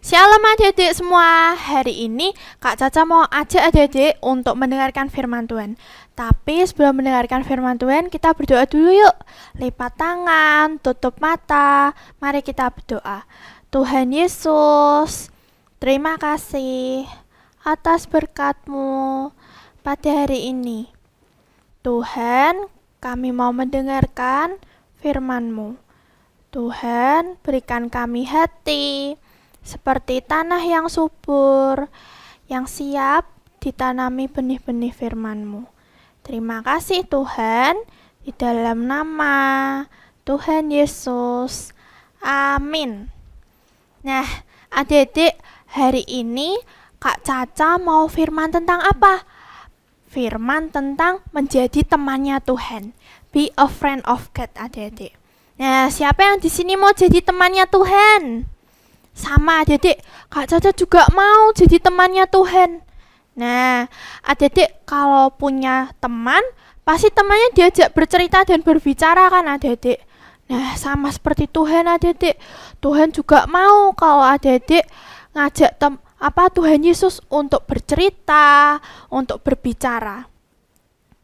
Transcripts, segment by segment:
Shalom adik-adik semua. Hari ini Kak Caca mau ajak adik-adik untuk mendengarkan firman Tuhan. Tapi sebelum mendengarkan firman Tuhan, kita berdoa dulu yuk. Lipat tangan, tutup mata. Mari kita berdoa. Tuhan Yesus, terima kasih atas berkat-Mu pada hari ini. Tuhan, kami mau mendengarkan firman-Mu. Tuhan, berikan kami hati seperti tanah yang subur, yang siap ditanami benih-benih firman-Mu. Terima kasih Tuhan, di dalam nama Tuhan Yesus. Amin. Nah, adik-adik, hari ini Kak Caca mau firman tentang apa? Firman tentang menjadi temannya Tuhan. Be a friend of God, adik-adik. Nah, siapa yang di sini mau jadi temannya Tuhan? Sama adik-adik, Kak Caca juga mau jadi temannya Tuhan. Nah, adik-adik kalau punya teman, pasti temannya diajak bercerita dan berbicara kan adik-adik. Nah, sama seperti Tuhan adik-adik. Tuhan juga mau kalau adik-adik ngajak Tuhan Yesus untuk bercerita, untuk berbicara.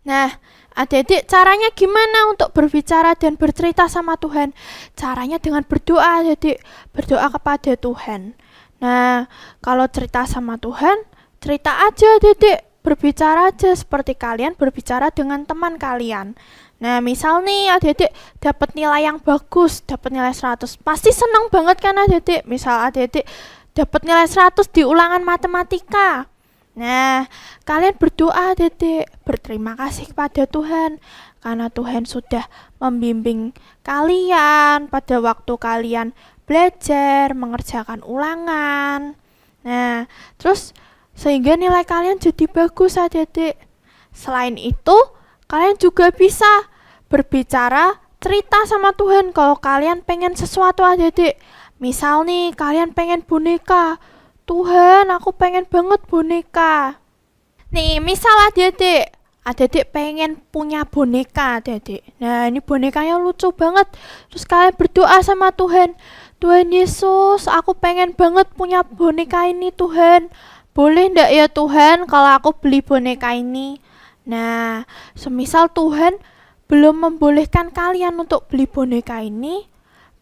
Nah, adik-adik caranya gimana untuk berbicara dan bercerita sama Tuhan? Caranya dengan berdoa adik-adik, berdoa kepada Tuhan. Nah, kalau cerita sama Tuhan, cerita aja adik-adik, berbicara aja seperti kalian berbicara dengan teman kalian. Nah, misal nih adik-adik dapat nilai yang bagus, dapat nilai 100, pasti senang banget kan adik-adik? Misal adik-adik dapat nilai 100 di ulangan matematika. Nah, kalian berdoa adik-adik, berterima kasih kepada Tuhan karena Tuhan sudah membimbing kalian pada waktu kalian belajar, mengerjakan ulangan. Nah, terus sehingga nilai kalian jadi bagus adik-adik. Selain itu, kalian juga bisa berbicara, cerita sama Tuhan kalau kalian pengen sesuatu adik-adik. Misal nih, kalian pengen boneka. Tuhan, aku pengen banget boneka. Nih, misal adik-adik pengen punya boneka adik-adik. Nah, ini bonekanya lucu banget. Terus kalian berdoa sama Tuhan. Tuhan Yesus, aku pengen banget punya boneka ini Tuhan. Boleh ndak ya Tuhan kalau aku beli boneka ini? Nah, semisal Tuhan belum membolehkan kalian untuk beli boneka ini,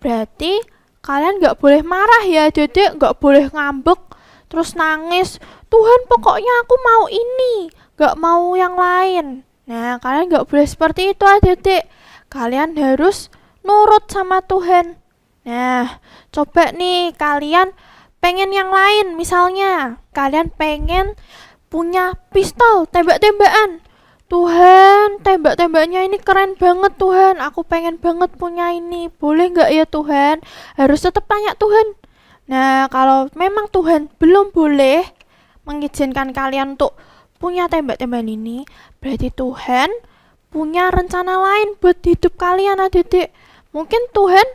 berarti kalian gak boleh marah ya adik-adik, gak boleh ngambek terus nangis, Tuhan pokoknya aku mau ini, gak mau yang lain. Nah, kalian gak boleh seperti itu adik-adik. Kalian harus nurut sama Tuhan. Nah, coba nih kalian pengen yang lain. Misalnya, kalian pengen punya pistol, tembak-tembakan. Tuhan, tembak-tembaknya ini keren banget Tuhan. Aku pengen banget punya ini. Boleh gak ya Tuhan? Harus tetap tanya Tuhan. Nah, kalau memang Tuhan belum boleh mengizinkan kalian untuk punya tembak-tembakan ini, berarti Tuhan punya rencana lain buat hidup kalian adik-adik. Mungkin Tuhan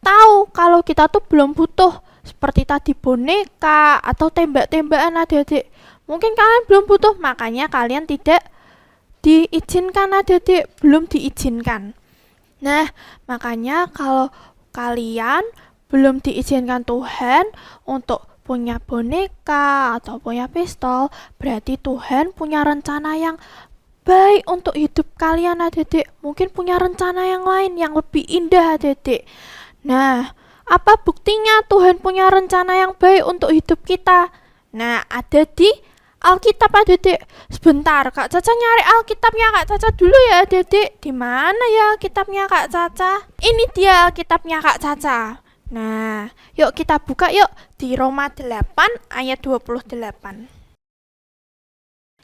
tahu kalau kita tuh belum butuh seperti tadi boneka atau tembak-tembakan adik-adik. Mungkin kalian belum butuh, makanya kalian tidak diizinkan adik-adik, belum diizinkan. Nah, makanya kalau kalian belum diizinkan Tuhan untuk punya boneka atau punya pistol, berarti Tuhan punya rencana yang baik untuk hidup kalian adik-adik. Mungkin punya rencana yang lain yang lebih indah adik-adik. Nah, apa buktinya Tuhan punya rencana yang baik untuk hidup kita? Nah, ada di Alkitab adik-adik. Sebentar, Kak Caca nyari Alkitabnya Kak Caca dulu ya adik-adik. Di mana ya Alkitabnya Kak Caca? Ini dia Alkitabnya Kak Caca. Nah, yuk kita buka yuk di Roma 8 ayat 28.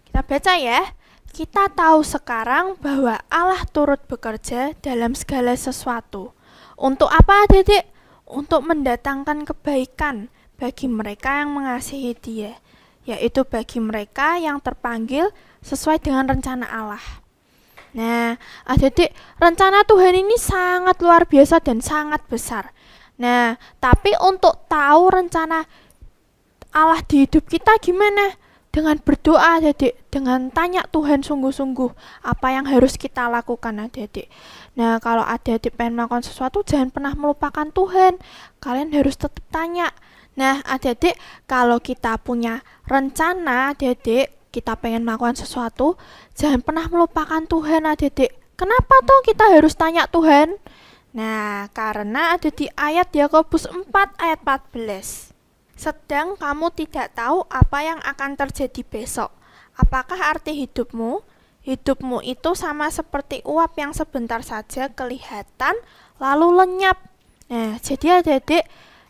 Kita baca ya. Kita tahu sekarang bahwa Allah turut bekerja dalam segala sesuatu. Untuk apa adik-adik? Untuk mendatangkan kebaikan bagi mereka yang mengasihi Dia, yaitu bagi mereka yang terpanggil sesuai dengan rencana Allah. Nah, adik-adik, rencana Tuhan ini sangat luar biasa dan sangat besar. Nah, tapi untuk tahu rencana Allah di hidup kita gimana? Dengan berdoa adik-adik, dengan tanya Tuhan sungguh-sungguh apa yang harus kita lakukan adik-adik. Nah, kalau adik-adik pengen melakukan sesuatu, jangan pernah melupakan Tuhan. Kalian harus tetap tanya. Nah, adik-adik, kalau kita punya rencana, adik-adik, kita pengen melakukan sesuatu, jangan pernah melupakan Tuhan, adik-adik. Kenapa toh kita harus tanya Tuhan? Nah, karena ada di ayat Yakobus 4 ayat 14. Sedang kamu tidak tahu apa yang akan terjadi besok. Apakah arti hidupmu? Hidupmu itu sama seperti uap yang sebentar saja kelihatan lalu lenyap. Nah, jadi adik-adik,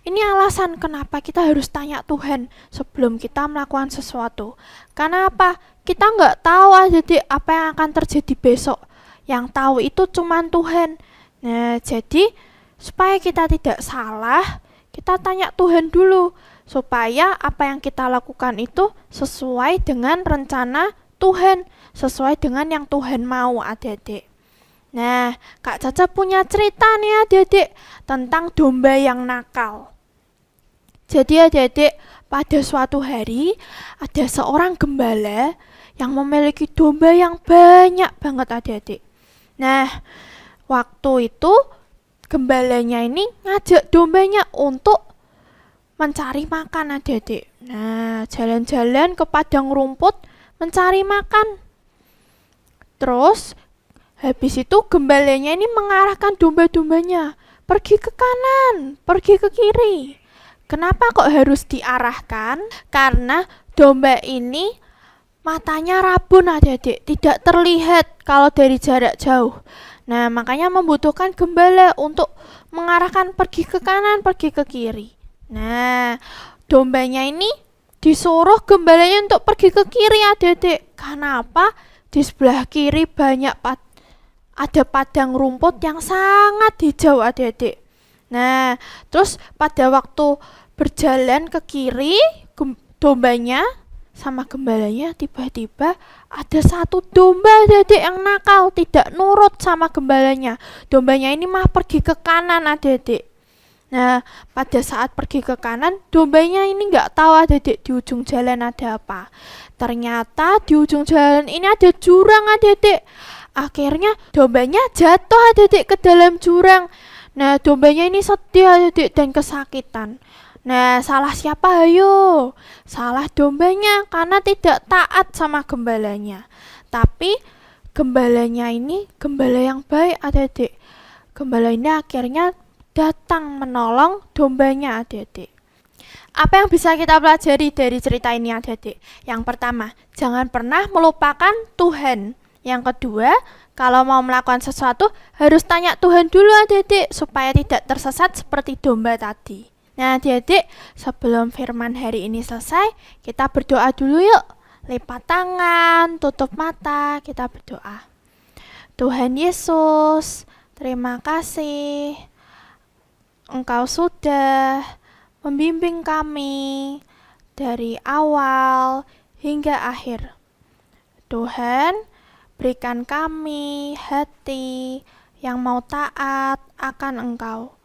ini alasan kenapa kita harus tanya Tuhan sebelum kita melakukan sesuatu. Karena apa? Kita nggak tahu adik-adik apa yang akan terjadi besok. Yang tahu itu cuma Tuhan. Nah, jadi supaya kita tidak salah, kita tanya Tuhan dulu. Supaya apa yang kita lakukan itu sesuai dengan rencana Tuhan. Sesuai dengan yang Tuhan mau, adik-adik. Nah, Kak Caca punya cerita nih adik-adik tentang domba yang nakal. Jadi adik-adik, pada suatu hari ada seorang gembala yang memiliki domba yang banyak banget adik-adik. Nah, waktu itu gembalanya ini ngajak dombanya untuk mencari makan adik-adik. Nah, jalan-jalan ke padang rumput mencari makan. Terus habis itu gembalanya ini mengarahkan domba-dombanya pergi ke kanan, pergi ke kiri. Kenapa kok harus diarahkan? Karena domba ini matanya rabun adik-adik, tidak terlihat kalau dari jarak jauh. Nah, makanya membutuhkan gembala untuk mengarahkan pergi ke kanan, pergi ke kiri. Nah, dombanya ini disuruh gembalanya untuk pergi ke kiri adik-adik. Kenapa? Di sebelah kiri banyak ada padang rumput yang sangat hijau adik-adik. Nah, terus pada waktu berjalan ke kiri, dombanya sama gembalanya tiba-tiba ada satu domba adik-adik yang nakal, tidak nurut sama gembalanya. Dombanya ini mah pergi ke kanan adik-adik. Nah, pada saat pergi ke kanan, dombanya ini nggak tahu adik-adik di ujung jalan ada apa. Ternyata di ujung jalan ini ada jurang adik-adik. Akhirnya dombanya jatuh adik-adik ke dalam jurang. Nah, dombanya ini sedih adik-adik dan kesakitan. Nah, salah siapa ayo? Salah dombanya karena tidak taat sama gembalanya. Tapi gembalanya ini gembala yang baik adik-adik. Gembala ini akhirnya datang menolong dombanya adik-adik. Apa yang bisa kita pelajari dari cerita ini adik-adik? Yang pertama, jangan pernah melupakan Tuhan. Yang kedua, kalau mau melakukan sesuatu harus tanya Tuhan dulu adik-adik supaya tidak tersesat seperti domba tadi. Nah adik-adik, sebelum firman hari ini selesai, kita berdoa dulu yuk. Lipat tangan, tutup mata, kita berdoa. Tuhan Yesus, terima kasih. Engkau sudah membimbing kami dari awal hingga akhir. Tuhan, berikan kami hati yang mau taat akan Engkau.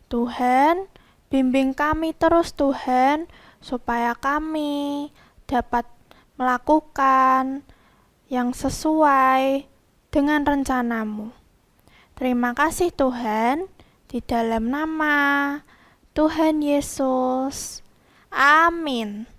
Tuhan, bimbing kami terus Tuhan, supaya kami dapat melakukan yang sesuai dengan rencana-Mu. Terima kasih Tuhan, di dalam nama Tuhan Yesus. Amin.